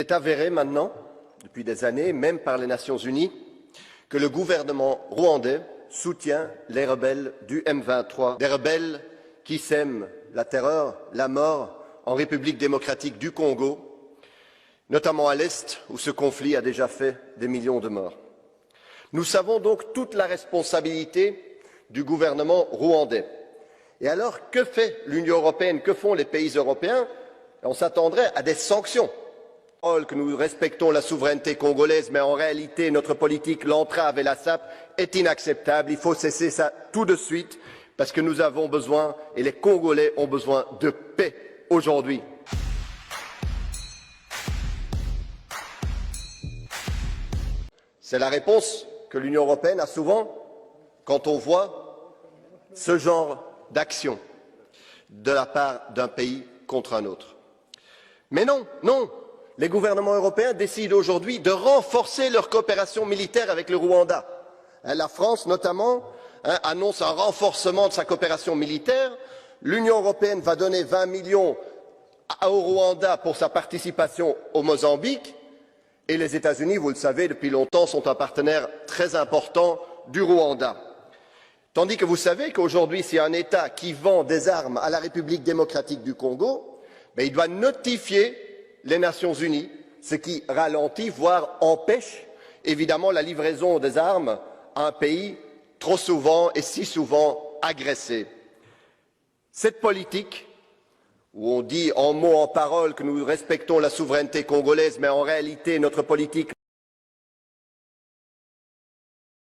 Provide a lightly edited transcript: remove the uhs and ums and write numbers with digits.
C'est avéré maintenant, depuis des années, même par les Nations Unies, que le gouvernement rwandais soutient les rebelles du M23, des rebelles qui sèment la terreur, la mort en République démocratique du Congo, notamment à l'Est, où ce conflit a déjà fait des millions de morts. Nous savons donc toute la responsabilité du gouvernement rwandais. Et alors, que fait l'Union européenne, que font les pays européens? On s'attendrait à des sanctions. Que nous respectons la souveraineté congolaise, mais en réalité, notre politique, l'entrave et la sape, est inacceptable. Il faut cesser ça tout de suite, parce que nous avons besoin, et les Congolais ont besoin de paix aujourd'hui. C'est la réponse que l'Union européenne a souvent quand on voit ce genre d'action de la part d'un pays contre un autre. Mais non, non, les gouvernements européens décident aujourd'hui de renforcer leur coopération militaire avec le Rwanda. La France, notamment, annonce un renforcement de sa coopération militaire. L'Union européenne va donner 20 millions au Rwanda pour sa participation au Mozambique. Et les États-Unis, vous le savez, depuis longtemps, sont un partenaire très important du Rwanda. Tandis que vous savez qu'aujourd'hui, s'il y a un État qui vend des armes à la République démocratique du Congo, il doit notifier les Nations Unies, ce qui ralentit, voire empêche, évidemment, la livraison des armes à un pays trop souvent et si souvent agressé. Cette politique, où on dit en mots, en paroles, que nous respectons la souveraineté congolaise, mais en réalité, notre politique